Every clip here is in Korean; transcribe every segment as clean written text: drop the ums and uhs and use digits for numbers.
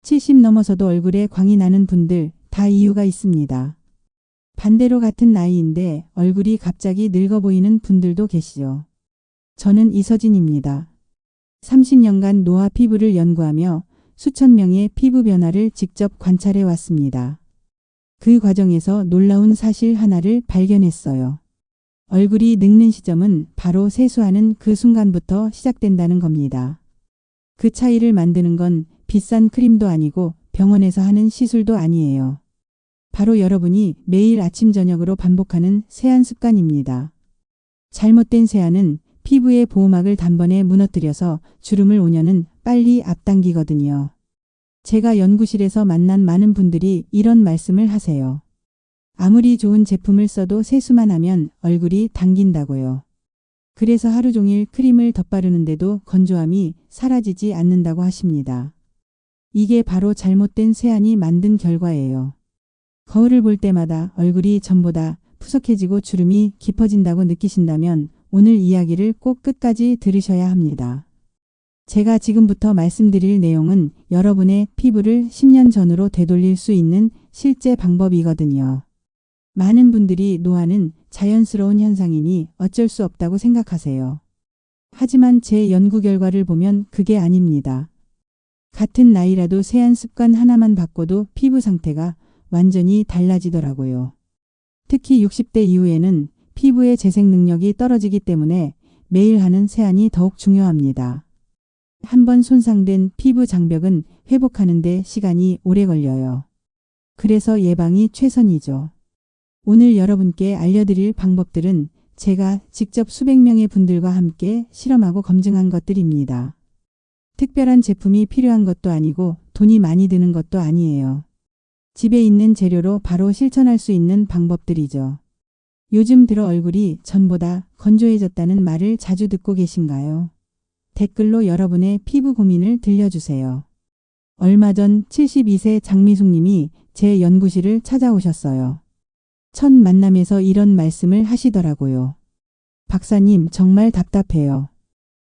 70 넘어서도 얼굴에 광이 나는 분들 다 이유가 있습니다. 반대로 같은 나이인데 얼굴이 갑자기 늙어 보이는 분들도 계시죠. 저는 이서진입니다. 30년간 노화 피부를 연구하며 수천 명의 피부 변화를 직접 관찰해 왔습니다. 그 과정에서 놀라운 사실 하나를 발견했어요. 얼굴이 늙는 시점은 바로 세수하는 그 순간부터 시작된다는 겁니다. 그 차이를 만드는 건 비싼 크림도 아니고 병원에서 하는 시술도 아니에요. 바로 여러분이 매일 아침 저녁으로 반복하는 세안 습관입니다. 잘못된 세안은 피부의 보호막을 단번에 무너뜨려서 주름을 5년은 빨리 앞당기거든요. 제가 연구실에서 만난 많은 분들이 이런 말씀을 하세요. 아무리 좋은 제품을 써도 세수만 하면 얼굴이 당긴다고요. 그래서 하루 종일 크림을 덧바르는데도 건조함이 사라지지 않는다고 하십니다. 이게 바로 잘못된 세안이 만든 결과예요. 거울을 볼 때마다 얼굴이 전보다 푸석해지고 주름이 깊어진다고 느끼신다면 오늘 이야기를 꼭 끝까지 들으셔야 합니다. 제가 지금부터 말씀드릴 내용은 여러분의 피부를 10년 전으로 되돌릴 수 있는 실제 방법이거든요. 많은 분들이 노화는 자연스러운 현상이니 어쩔 수 없다고 생각하세요. 하지만 제 연구 결과를 보면 그게 아닙니다. 같은 나이라도 세안 습관 하나만 바꿔도 피부 상태가 완전히 달라지더라고요. 특히 60대 이후에는 피부의 재생 능력이 떨어지기 때문에 매일 하는 세안이 더욱 중요합니다. 한번 손상된 피부 장벽은 회복하는 데 시간이 오래 걸려요. 그래서 예방이 최선이죠. 오늘 여러분께 알려드릴 방법들은 제가 직접 수백 명의 분들과 함께 실험하고 검증한 것들입니다. 특별한 제품이 필요한 것도 아니고 돈이 많이 드는 것도 아니에요. 집에 있는 재료로 바로 실천할 수 있는 방법들이죠. 요즘 들어 얼굴이 전보다 건조해졌다는 말을 자주 듣고 계신가요? 댓글로 여러분의 피부 고민을 들려주세요. 얼마 전 72세 장미숙 님이 제 연구실을 찾아오셨어요. 첫 만남에서 이런 말씀을 하시더라고요. 박사님, 정말 답답해요.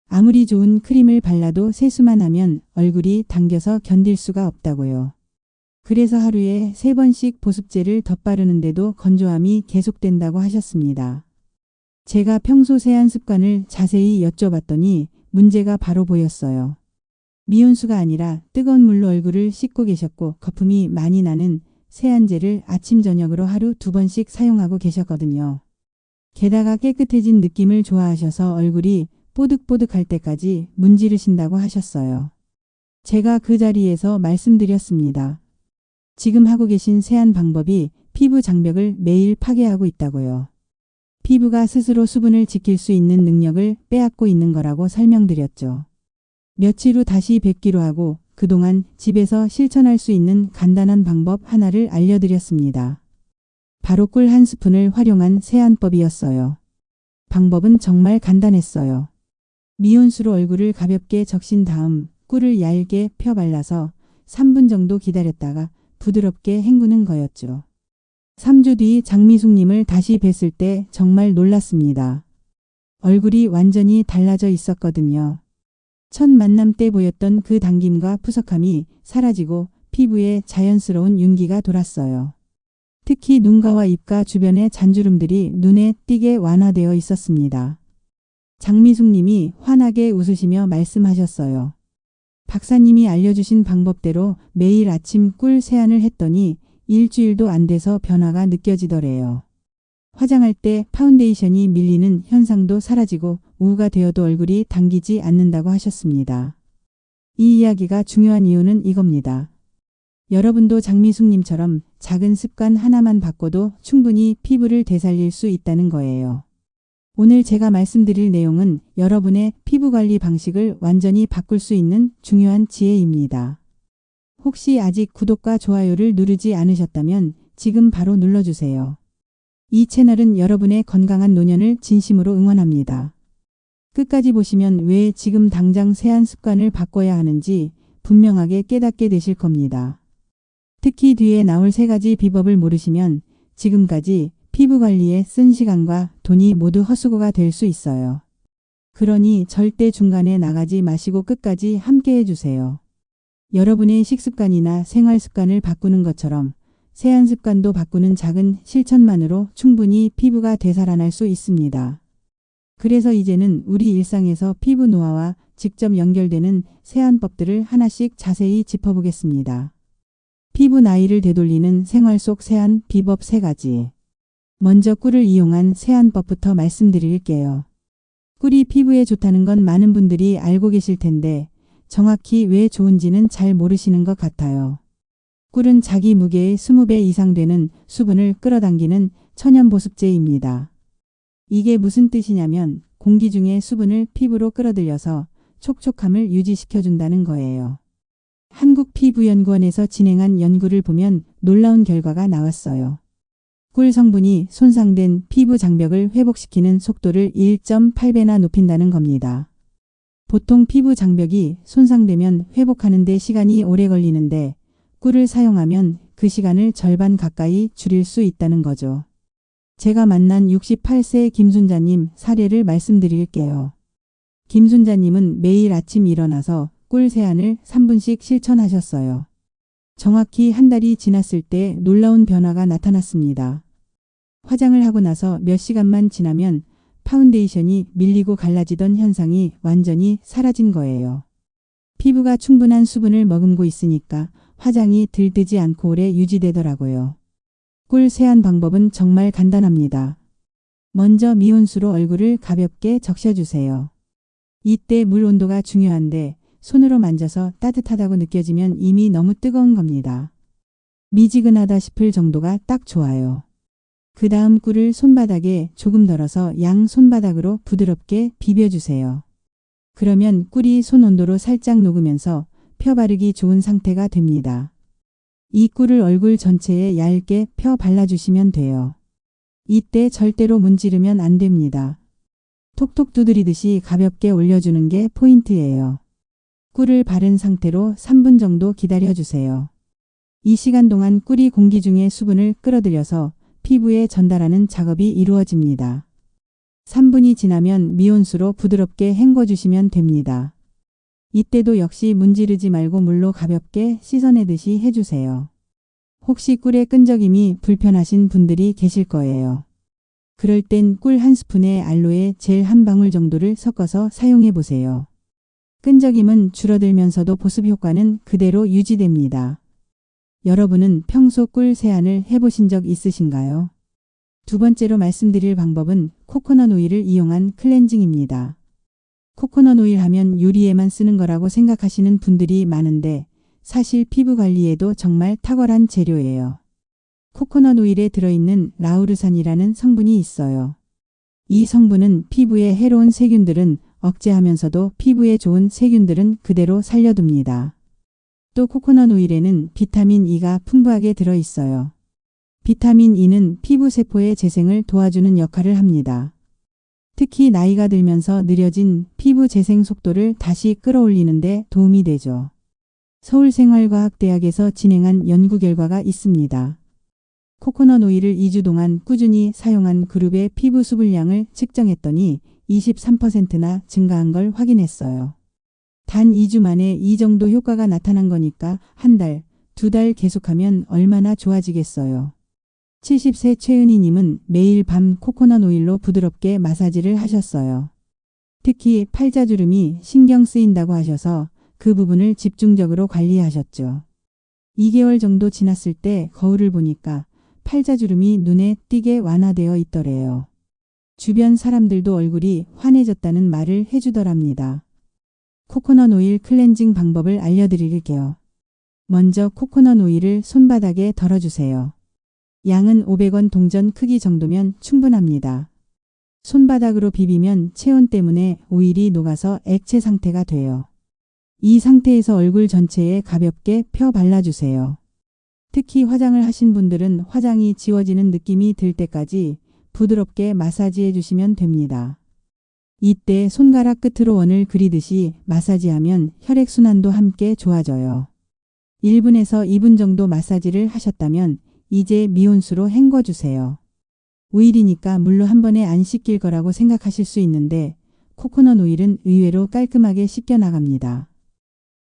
아무리 좋은 크림을 발라도 세수만 하면 얼굴이 당겨서 견딜 수가 없다고요. 그래서 하루에 3번씩 보습제를 덧바르는데도 건조함이 계속된다고 하셨습니다. 제가 평소 세안 습관을 자세히 여쭤봤더니 문제가 바로 보였어요. 미온수가 아니라 뜨거운 물로 얼굴을 씻고 계셨고 거품이 많이 나는 세안제를 아침 저녁으로 하루 2번씩 사용하고 계셨거든요. 게다가 깨끗해진 느낌을 좋아하셔서 얼굴이 뽀득뽀득할 때까지 문지르신다고 하셨어요. 제가 그 자리에서 말씀드렸습니다. 지금 하고 계신 세안 방법이 피부 장벽을 매일 파괴하고 있다고요. 피부가 스스로 수분을 지킬 수 있는 능력을 빼앗고 있는 거라고 설명드렸죠. 며칠 후 다시 뵙기로 하고 그동안 집에서 실천할 수 있는 간단한 방법 하나를 알려드렸습니다. 바로 꿀 1스푼을 활용한 세안법이었어요. 방법은 정말 간단했어요. 미온수로 얼굴을 가볍게 적신 다음 꿀을 얇게 펴 발라서 3분 정도 기다렸다가 부드럽게 헹구는 거였죠. 3주 뒤 장미숙님을 다시 뵀을 때 정말 놀랐습니다. 얼굴이 완전히 달라져 있었거든요. 첫 만남 때 보였던 그 당김과 푸석함이 사라지고 피부에 자연스러운 윤기가 돌았어요. 특히 눈가와 입가 주변의 잔주름들이 눈에 띄게 완화되어 있었습니다. 장미숙님이 환하게 웃으시며 말씀하셨어요. 박사님이 알려주신 방법대로 매일 아침 꿀 세안을 했더니 일주일도 안 돼서 변화가 느껴지더래요. 화장할 때 파운데이션이 밀리는 현상도 사라지고 오후가 되어도 얼굴이 당기지 않는다고 하셨습니다. 이 이야기가 중요한 이유는 이겁니다. 여러분도 장미숙님처럼 작은 습관 하나만 바꿔도 충분히 피부를 되살릴 수 있다는 거예요. 오늘 제가 말씀드릴 내용은 여러분의 피부관리 방식을 완전히 바꿀 수 있는 중요한 지혜입니다. 혹시 아직 구독과 좋아요를 누르지 않으셨다면 지금 바로 눌러주세요. 이 채널은 여러분의 건강한 노년을 진심으로 응원합니다. 끝까지 보시면 왜 지금 당장 세안 습관을 바꿔야 하는지 분명하게 깨닫게 되실 겁니다. 특히 뒤에 나올 3가지 비법을 모르시면 지금까지 피부 관리에 쓴 시간과 돈이 모두 헛수고가 될 수 있어요. 그러니 절대 중간에 나가지 마시고 끝까지 함께 해주세요. 여러분의 식습관이나 생활 습관을 바꾸는 것처럼 세안 습관도 바꾸는 작은 실천만으로 충분히 피부가 되살아날 수 있습니다. 그래서 이제는 우리 일상에서 피부 노화와 직접 연결되는 세안법들을 하나씩 자세히 짚어보겠습니다. 피부 나이를 되돌리는 생활 속 세안 비법 3가지. 먼저 꿀을 이용한 세안법부터 말씀드릴게요. 꿀이 피부에 좋다는 건 많은 분들이 알고 계실 텐데 정확히 왜 좋은지는 잘 모르시는 것 같아요. 꿀은 자기 무게의 20배 이상 되는 수분을 끌어당기는 천연 보습제입니다. 이게 무슨 뜻이냐면 공기 중에 수분을 피부로 끌어들여서 촉촉함을 유지시켜준다는 거예요. 한국피부연구원에서 진행한 연구를 보면 놀라운 결과가 나왔어요. 꿀 성분이 손상된 피부 장벽을 회복시키는 속도를 1.8배나 높인다는 겁니다. 보통 피부 장벽이 손상되면 회복하는 데 시간이 오래 걸리는데 꿀을 사용하면 그 시간을 절반 가까이 줄일 수 있다는 거죠. 제가 만난 68세 김순자님 사례를 말씀드릴게요. 김순자님은 매일 아침 일어나서 꿀 세안을 3분씩 실천하셨어요. 정확히 한 달이 지났을 때 놀라운 변화가 나타났습니다. 화장을 하고 나서 몇 시간만 지나면 파운데이션이 밀리고 갈라지던 현상이 완전히 사라진 거예요. 피부가 충분한 수분을 머금고 있으니까 화장이 들뜨지 않고 오래 유지되더라고요. 꿀 세안 방법은 정말 간단합니다. 먼저 미온수로 얼굴을 가볍게 적셔주세요. 이때 물 온도가 중요한데 손으로 만져서 따뜻하다고 느껴지면 이미 너무 뜨거운 겁니다. 미지근하다 싶을 정도가 딱 좋아요. 그 다음 꿀을 손바닥에 조금 덜어서 양 손바닥으로 부드럽게 비벼주세요. 그러면 꿀이 손 온도로 살짝 녹으면서 펴 바르기 좋은 상태가 됩니다. 이 꿀을 얼굴 전체에 얇게 펴 발라주시면 돼요. 이때 절대로 문지르면 안 됩니다. 톡톡 두드리듯이 가볍게 올려주는 게 포인트예요. 꿀을 바른 상태로 3분 정도 기다려주세요. 이 시간 동안 꿀이 공기 중에 수분을 끌어들여서 피부에 전달하는 작업이 이루어집니다. 3분이 지나면 미온수로 부드럽게 헹궈주시면 됩니다. 이때도 역시 문지르지 말고 물로 가볍게 씻어내듯이 해주세요. 혹시 꿀의 끈적임이 불편하신 분들이 계실 거예요. 그럴 땐 꿀 1스푼에 알로에 젤 1방울 정도를 섞어서 사용해 보세요. 끈적임은 줄어들면서도 보습 효과는 그대로 유지됩니다. 여러분은 평소 꿀 세안을 해보신 적 있으신가요? 두 번째로 말씀드릴 방법은 코코넛 오일을 이용한 클렌징입니다. 코코넛 오일 하면 요리에만 쓰는 거라고 생각하시는 분들이 많은데 사실 피부 관리에도 정말 탁월한 재료예요. 코코넛 오일에 들어있는 라우르산이라는 성분이 있어요. 이 성분은 피부에 해로운 세균들은 억제하면서도 피부에 좋은 세균들은 그대로 살려둡니다. 또 코코넛 오일에는 비타민 E가 풍부하게 들어있어요. 비타민 E는 피부 세포의 재생을 도와주는 역할을 합니다. 특히 나이가 들면서 느려진 피부 재생 속도를 다시 끌어올리는 데 도움이 되죠. 서울생활과학대학에서 진행한 연구 결과가 있습니다. 코코넛 오일을 2주 동안 꾸준히 사용한 그룹의 피부 수분량을 측정했더니 23%나 증가한 걸 확인했어요. 단 2주 만에 이 정도 효과가 나타난 거니까 한 달, 2달 계속하면 얼마나 좋아지겠어요. 70세 최은희님은 매일 밤 코코넛 오일로 부드럽게 마사지를 하셨어요. 특히 팔자주름이 신경 쓰인다고 하셔서 그 부분을 집중적으로 관리하셨죠. 2개월 정도 지났을 때 거울을 보니까 팔자주름이 눈에 띄게 완화되어 있더래요. 주변 사람들도 얼굴이 환해졌다는 말을 해주더랍니다. 코코넛 오일 클렌징 방법을 알려드릴게요. 먼저 코코넛 오일을 손바닥에 덜어주세요. 양은 500원 동전 크기 정도면 충분합니다. 손바닥으로 비비면 체온 때문에 오일이 녹아서 액체 상태가 돼요. 이 상태에서 얼굴 전체에 가볍게 펴 발라주세요. 특히 화장을 하신 분들은 화장이 지워지는 느낌이 들 때까지 부드럽게 마사지해 주시면 됩니다. 이때 손가락 끝으로 원을 그리듯이 마사지하면 혈액순환도 함께 좋아져요. 1분에서 2분 정도 마사지를 하셨다면 이제 미온수로 헹궈주세요. 오일이니까 물로 한 번에 안 씻길 거라고 생각하실 수 있는데 코코넛 오일은 의외로 깔끔하게 씻겨 나갑니다.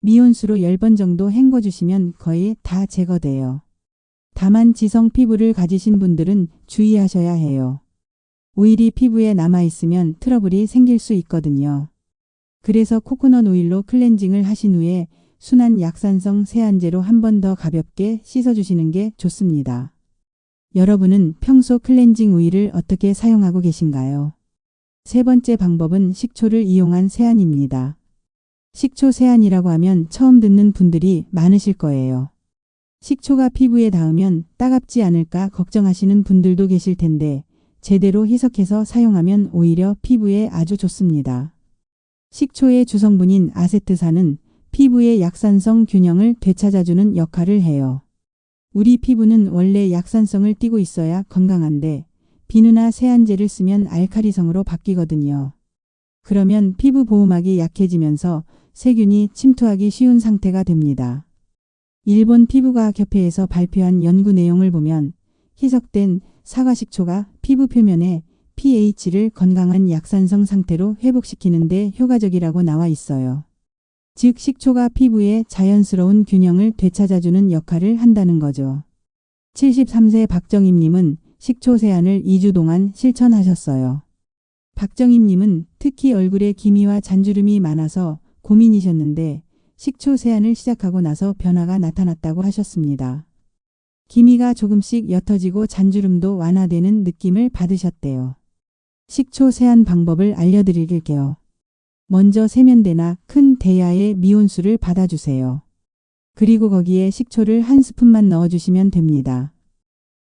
미온수로 10번 정도 헹궈주시면 거의 다 제거돼요. 다만 지성 피부를 가지신 분들은 주의하셔야 해요. 오일이 피부에 남아있으면 트러블이 생길 수 있거든요. 그래서 코코넛 오일로 클렌징을 하신 후에 순한 약산성 세안제로 한 번 더 가볍게 씻어주시는 게 좋습니다. 여러분은 평소 클렌징 오일을 어떻게 사용하고 계신가요? 세 번째 방법은 식초를 이용한 세안입니다. 식초 세안이라고 하면 처음 듣는 분들이 많으실 거예요. 식초가 피부에 닿으면 따갑지 않을까 걱정하시는 분들도 계실 텐데 제대로 희석해서 사용하면 오히려 피부에 아주 좋습니다. 식초의 주성분인 아세트산은 피부의 약산성 균형을 되찾아주는 역할을 해요. 우리 피부는 원래 약산성을 띠고 있어야 건강한데 비누나 세안제를 쓰면 알칼리성으로 바뀌거든요. 그러면 피부 보호막이 약해지면서 세균이 침투하기 쉬운 상태가 됩니다. 일본 피부과학협회에서 발표한 연구 내용을 보면 희석된 사과식초가 피부 표면의 pH를 건강한 약산성 상태로 회복시키는 데 효과적이라고 나와 있어요. 즉 식초가 피부의 자연스러운 균형을 되찾아주는 역할을 한다는 거죠. 73세 박정임님은 식초 세안을 2주 동안 실천하셨어요. 박정임님은 특히 얼굴에 기미와 잔주름이 많아서 고민이셨는데 식초 세안을 시작하고 나서 변화가 나타났다고 하셨습니다. 기미가 조금씩 옅어지고 잔주름도 완화되는 느낌을 받으셨대요. 식초 세안 방법을 알려드릴게요. 먼저 세면대나 큰 대야에 미온수를 받아주세요. 그리고 거기에 식초를 한 스푼만 넣어주시면 됩니다.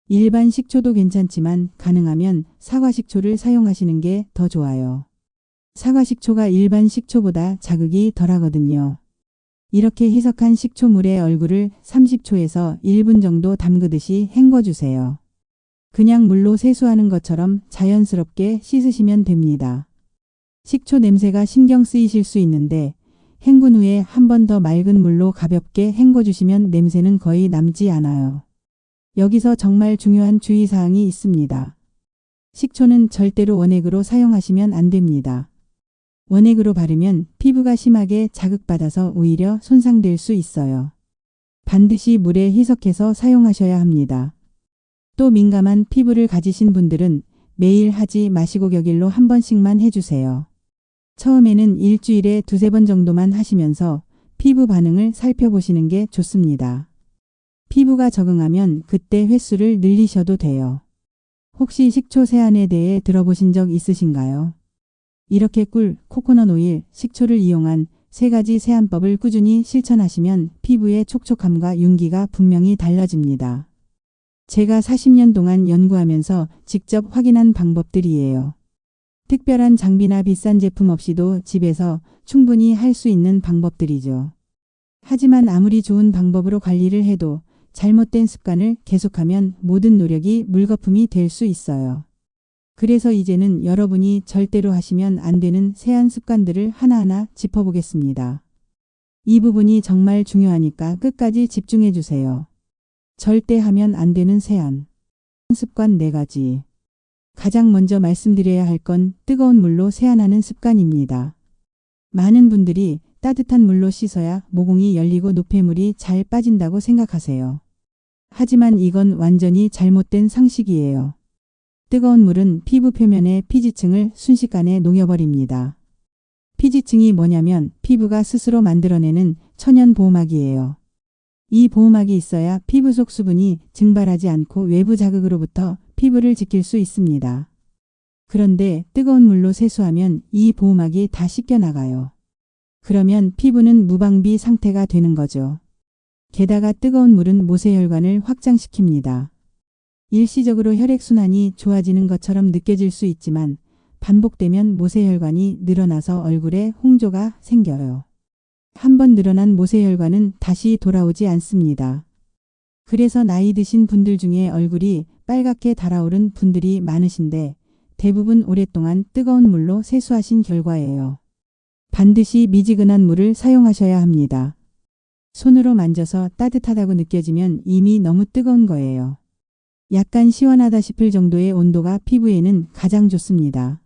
일반 식초도 괜찮지만 가능하면 사과식초를 사용하시는 게 더 좋아요. 사과식초가 일반 식초보다 자극이 덜하거든요. 이렇게 희석한 식초물에 얼굴을 30초에서 1분 정도 담그듯이 헹궈주세요. 그냥 물로 세수하는 것처럼 자연스럽게 씻으시면 됩니다. 식초 냄새가 신경 쓰이실 수 있는데 헹군 후에 한 번 더 맑은 물로 가볍게 헹궈주시면 냄새는 거의 남지 않아요. 여기서 정말 중요한 주의사항이 있습니다. 식초는 절대로 원액으로 사용하시면 안 됩니다. 원액으로 바르면 피부가 심하게 자극받아서 오히려 손상될 수 있어요. 반드시 물에 희석해서 사용하셔야 합니다. 또 민감한 피부를 가지신 분들은 매일 하지 마시고 격일로 한 번씩만 해주세요. 처음에는 일주일에 2-3번 정도만 하시면서 피부 반응을 살펴보시는 게 좋습니다. 피부가 적응하면 그때 횟수를 늘리셔도 돼요. 혹시 식초 세안에 대해 들어보신 적 있으신가요? 이렇게 꿀, 코코넛 오일, 식초를 이용한 3가지 세안법을 꾸준히 실천하시면 피부의 촉촉함과 윤기가 분명히 달라집니다. 제가 40년 동안 연구하면서 직접 확인한 방법들이에요. 특별한 장비나 비싼 제품 없이도 집에서 충분히 할 수 있는 방법들이죠. 하지만 아무리 좋은 방법으로 관리를 해도 잘못된 습관을 계속하면 모든 노력이 물거품이 될 수 있어요. 그래서 이제는 여러분이 절대로 하시면 안 되는 세안 습관들을 하나하나 짚어보겠습니다. 이 부분이 정말 중요하니까 끝까지 집중해 주세요. 절대 하면 안 되는 세안 습관 4가지. 가장 먼저 말씀드려야 할 건 뜨거운 물로 세안하는 습관입니다. 많은 분들이 따뜻한 물로 씻어야 모공이 열리고 노폐물이 잘 빠진다고 생각하세요. 하지만 이건 완전히 잘못된 상식이에요. 뜨거운 물은 피부 표면의 피지층을 순식간에 녹여버립니다. 피지층이 뭐냐면 피부가 스스로 만들어내는 천연 보호막이에요. 이 보호막이 있어야 피부 속 수분이 증발하지 않고 외부 자극으로부터 피부를 지킬 수 있습니다. 그런데 뜨거운 물로 세수하면 이 보호막이 다 씻겨나가요. 그러면 피부는 무방비 상태가 되는 거죠. 게다가 뜨거운 물은 모세혈관을 확장시킵니다. 일시적으로 혈액순환이 좋아지는 것처럼 느껴질 수 있지만 반복되면 모세혈관이 늘어나서 얼굴에 홍조가 생겨요. 한번 늘어난 모세혈관은 다시 돌아오지 않습니다. 그래서 나이 드신 분들 중에 얼굴이 빨갛게 달아오른 분들이 많으신데 대부분 오랫동안 뜨거운 물로 세수하신 결과예요. 반드시 미지근한 물을 사용하셔야 합니다. 손으로 만져서 따뜻하다고 느껴지면 이미 너무 뜨거운 거예요. 약간 시원하다 싶을 정도의 온도가 피부에는 가장 좋습니다.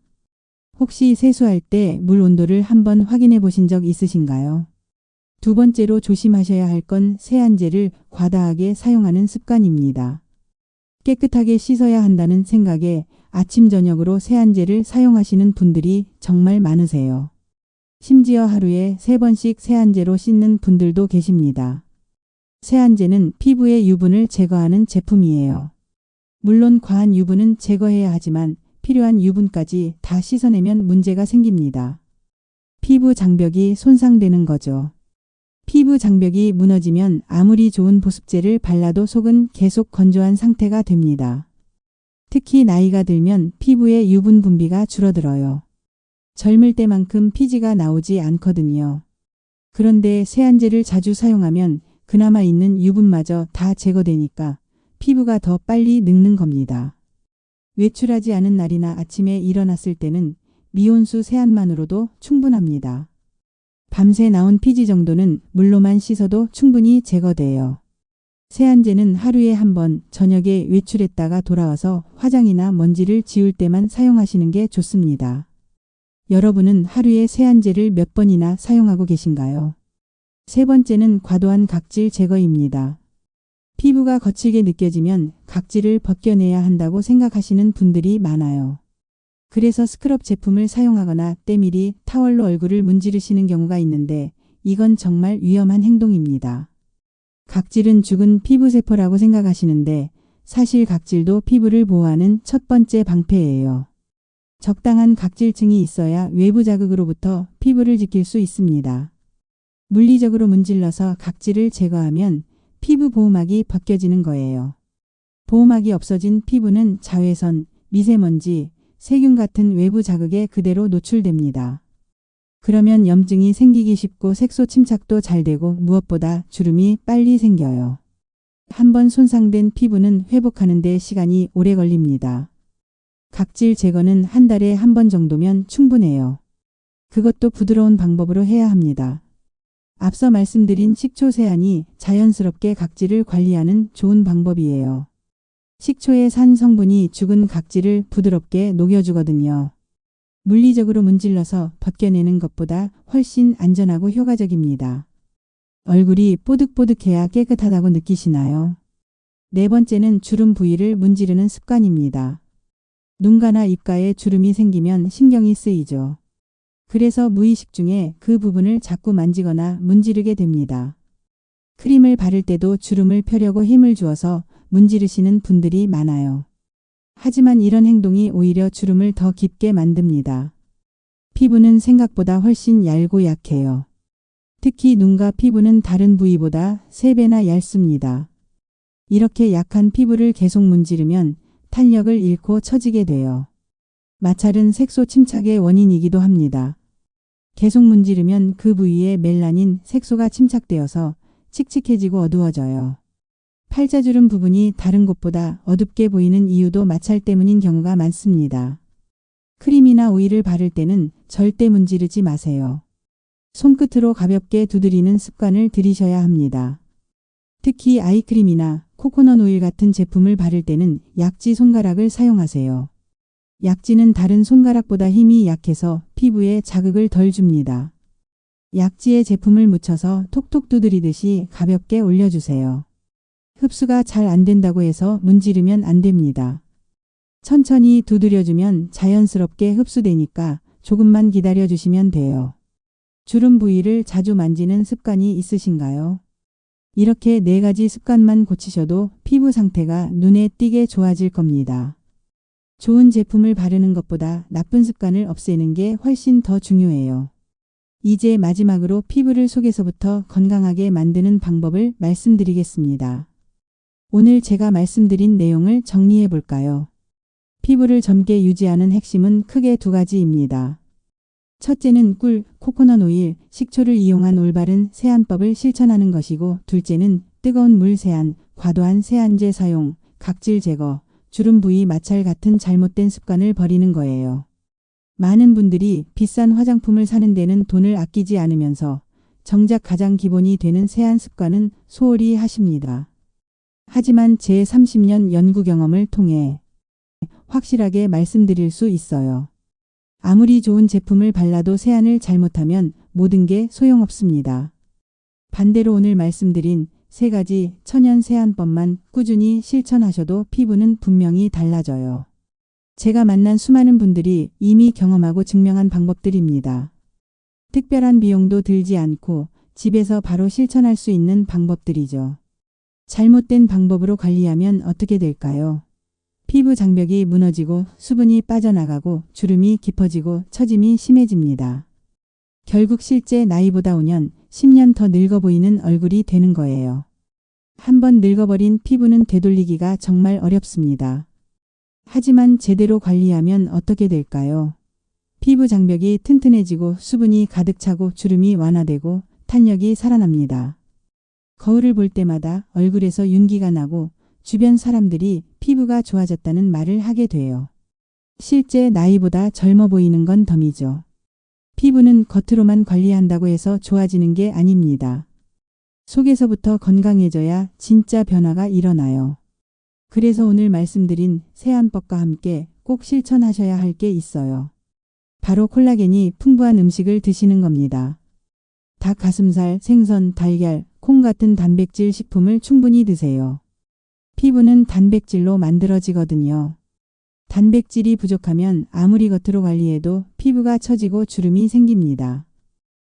혹시 세수할 때 물 온도를 한번 확인해 보신 적 있으신가요? 두 번째로 조심하셔야 할 건 세안제를 과다하게 사용하는 습관입니다. 깨끗하게 씻어야 한다는 생각에 아침 저녁으로 세안제를 사용하시는 분들이 정말 많으세요. 심지어 하루에 3번씩 세안제로 씻는 분들도 계십니다. 세안제는 피부의 유분을 제거하는 제품이에요. 물론 과한 유분은 제거해야 하지만 필요한 유분까지 다 씻어내면 문제가 생깁니다. 피부 장벽이 손상되는 거죠. 피부 장벽이 무너지면 아무리 좋은 보습제를 발라도 속은 계속 건조한 상태가 됩니다. 특히 나이가 들면 피부의 유분 분비가 줄어들어요. 젊을 때만큼 피지가 나오지 않거든요. 그런데 세안제를 자주 사용하면 그나마 있는 유분마저 다 제거되니까 피부가 더 빨리 늙는 겁니다. 외출하지 않은 날이나 아침에 일어났을 때는 미온수 세안만으로도 충분합니다. 밤새 나온 피지 정도는 물로만 씻어도 충분히 제거돼요. 세안제는 하루에 한 번 저녁에 외출했다가 돌아와서 화장이나 먼지를 지울 때만 사용하시는 게 좋습니다. 여러분은 하루에 세안제를 몇 번이나 사용하고 계신가요? 세 번째는 과도한 각질 제거입니다. 피부가 거칠게 느껴지면 각질을 벗겨내야 한다고 생각하시는 분들이 많아요. 그래서 스크럽 제품을 사용하거나 때밀이 타월로 얼굴을 문지르시는 경우가 있는데 이건 정말 위험한 행동입니다. 각질은 죽은 피부세포라고 생각하시는데 사실 각질도 피부를 보호하는 첫 번째 방패예요. 적당한 각질층이 있어야 외부 자극으로부터 피부를 지킬 수 있습니다. 물리적으로 문질러서 각질을 제거하면 피부 보호막이 벗겨지는 거예요. 보호막이 없어진 피부는 자외선, 미세먼지, 세균 같은 외부 자극에 그대로 노출됩니다. 그러면 염증이 생기기 쉽고 색소 침착도 잘 되고 무엇보다 주름이 빨리 생겨요. 한번 손상된 피부는 회복하는 데 시간이 오래 걸립니다. 각질 제거는 한 달에 한 번 정도면 충분해요. 그것도 부드러운 방법으로 해야 합니다. 앞서 말씀드린 식초 세안이 자연스럽게 각질을 관리하는 좋은 방법이에요. 식초의 산 성분이 죽은 각질을 부드럽게 녹여주거든요. 물리적으로 문질러서 벗겨내는 것보다 훨씬 안전하고 효과적입니다. 얼굴이 뽀득뽀득해야 깨끗하다고 느끼시나요? 네 번째는 주름 부위를 문지르는 습관입니다. 눈가나 입가에 주름이 생기면 신경이 쓰이죠. 그래서 무의식 중에 그 부분을 자꾸 만지거나 문지르게 됩니다. 크림을 바를 때도 주름을 펴려고 힘을 주어서 문지르시는 분들이 많아요. 하지만 이런 행동이 오히려 주름을 더 깊게 만듭니다. 피부는 생각보다 훨씬 얇고 약해요. 특히 눈과 피부는 다른 부위보다 3배나 얇습니다. 이렇게 약한 피부를 계속 문지르면 탄력을 잃고 처지게 돼요. 마찰은 색소 침착의 원인이기도 합니다. 계속 문지르면 그 부위에 멜라닌, 색소가 침착되어서 칙칙해지고 어두워져요. 팔자주름 부분이 다른 곳보다 어둡게 보이는 이유도 마찰 때문인 경우가 많습니다. 크림이나 오일을 바를 때는 절대 문지르지 마세요. 손끝으로 가볍게 두드리는 습관을 들이셔야 합니다. 특히 아이크림이나 코코넛 오일 같은 제품을 바를 때는 약지 손가락을 사용하세요. 약지는 다른 손가락보다 힘이 약해서 피부에 자극을 덜 줍니다. 약지에 제품을 묻혀서 톡톡 두드리듯이 가볍게 올려주세요. 흡수가 잘 안 된다고 해서 문지르면 안 됩니다. 천천히 두드려주면 자연스럽게 흡수되니까 조금만 기다려주시면 돼요. 주름 부위를 자주 만지는 습관이 있으신가요? 이렇게 4가지 습관만 고치셔도 피부 상태가 눈에 띄게 좋아질 겁니다. 좋은 제품을 바르는 것보다 나쁜 습관을 없애는 게 훨씬 더 중요해요. 이제 마지막으로 피부를 속에서부터 건강하게 만드는 방법을 말씀드리겠습니다. 오늘 제가 말씀드린 내용을 정리해 볼까요? 피부를 젊게 유지하는 핵심은 크게 2가지입니다. 첫째는 꿀, 코코넛 오일, 식초를 이용한 올바른 세안법을 실천하는 것이고 둘째는 뜨거운 물 세안, 과도한 세안제 사용, 각질 제거, 주름 부위 마찰 같은 잘못된 습관을 버리는 거예요. 많은 분들이 비싼 화장품을 사는 데는 돈을 아끼지 않으면서 정작 가장 기본이 되는 세안 습관은 소홀히 하십니다. 하지만 제 30년 연구 경험을 통해 확실하게 말씀드릴 수 있어요. 아무리 좋은 제품을 발라도 세안을 잘못하면 모든 게 소용없습니다. 반대로 오늘 말씀드린 3가지 천연 세안법만 꾸준히 실천하셔도 피부는 분명히 달라져요. 제가 만난 수많은 분들이 이미 경험하고 증명한 방법들입니다. 특별한 비용도 들지 않고 집에서 바로 실천할 수 있는 방법들이죠. 잘못된 방법으로 관리하면 어떻게 될까요? 피부 장벽이 무너지고 수분이 빠져나가고 주름이 깊어지고 처짐이 심해집니다. 결국 실제 나이보다 5년, 10년 더 늙어 보이는 얼굴이 되는 거예요. 한번 늙어버린 피부는 되돌리기가 정말 어렵습니다. 하지만 제대로 관리하면 어떻게 될까요? 피부 장벽이 튼튼해지고 수분이 가득 차고 주름이 완화되고 탄력이 살아납니다. 거울을 볼 때마다 얼굴에서 윤기가 나고 주변 사람들이 피부가 좋아졌다는 말을 하게 돼요. 실제 나이보다 젊어 보이는 건 덤이죠. 피부는 겉으로만 관리한다고 해서 좋아지는 게 아닙니다. 속에서부터 건강해져야 진짜 변화가 일어나요. 그래서 오늘 말씀드린 세안법과 함께 꼭 실천하셔야 할 게 있어요. 바로 콜라겐이 풍부한 음식을 드시는 겁니다. 닭 가슴살, 생선, 달걀, 콩 같은 단백질 식품을 충분히 드세요. 피부는 단백질로 만들어지거든요. 단백질이 부족하면 아무리 겉으로 관리해도 피부가 처지고 주름이 생깁니다.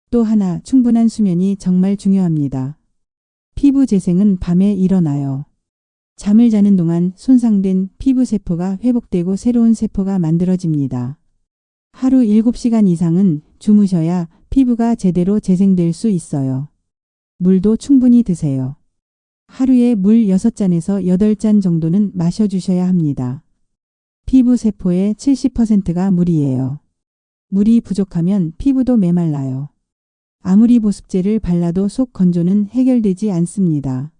또 하나, 충분한 수면이 정말 중요합니다. 피부 재생은 밤에 일어나요. 잠을 자는 동안 손상된 피부 세포가 회복되고 새로운 세포가 만들어집니다. 하루 7시간 이상은 주무셔야 피부가 제대로 재생될 수 있어요. 물도 충분히 드세요. 하루에 물 6잔에서 8잔 정도는 마셔주셔야 합니다. 피부 세포의 70%가 물이에요. 물이 부족하면 피부도 메말라요. 아무리 보습제를 발라도 속 건조는 해결되지 않습니다.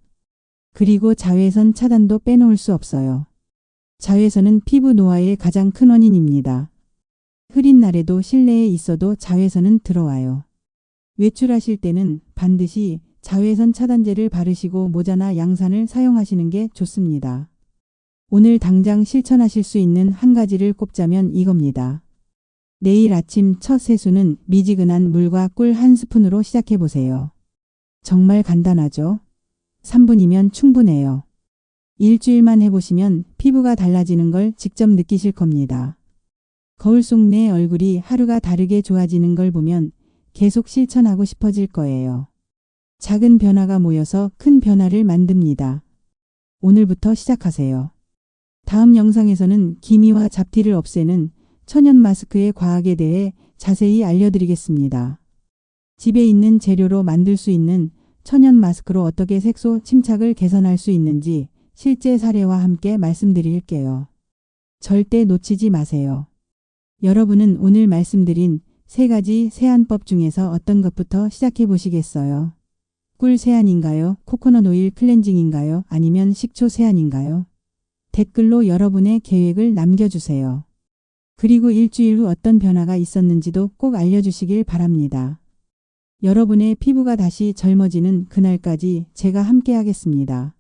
그리고 자외선 차단도 빼놓을 수 없어요. 자외선은 피부 노화의 가장 큰 원인입니다. 흐린 날에도 실내에 있어도 자외선은 들어와요. 외출하실 때는 반드시 자외선 차단제를 바르시고 모자나 양산을 사용하시는 게 좋습니다. 오늘 당장 실천하실 수 있는 한 가지를 꼽자면 이겁니다. 내일 아침 첫 세수는 미지근한 물과 꿀 1스푼으로 시작해 보세요. 정말 간단하죠? 3분이면 충분해요. 일주일만 해보시면 피부가 달라지는 걸 직접 느끼실 겁니다. 거울 속 내 얼굴이 하루가 다르게 좋아지는 걸 보면 계속 실천하고 싶어질 거예요. 작은 변화가 모여서 큰 변화를 만듭니다. 오늘부터 시작하세요. 다음 영상에서는 기미와 잡티를 없애는 천연 마스크의 과학에 대해 자세히 알려드리겠습니다. 집에 있는 재료로 만들 수 있는 천연 마스크로 어떻게 색소 침착을 개선할 수 있는지 실제 사례와 함께 말씀드릴게요. 절대 놓치지 마세요. 여러분은 오늘 말씀드린 3가지 세안법 중에서 어떤 것부터 시작해 보시겠어요? 꿀 세안인가요? 코코넛 오일 클렌징인가요? 아니면 식초 세안인가요? 댓글로 여러분의 계획을 남겨주세요. 그리고 일주일 후 어떤 변화가 있었는지도 꼭 알려주시길 바랍니다. 여러분의 피부가 다시 젊어지는 그날까지 제가 함께 하겠습니다.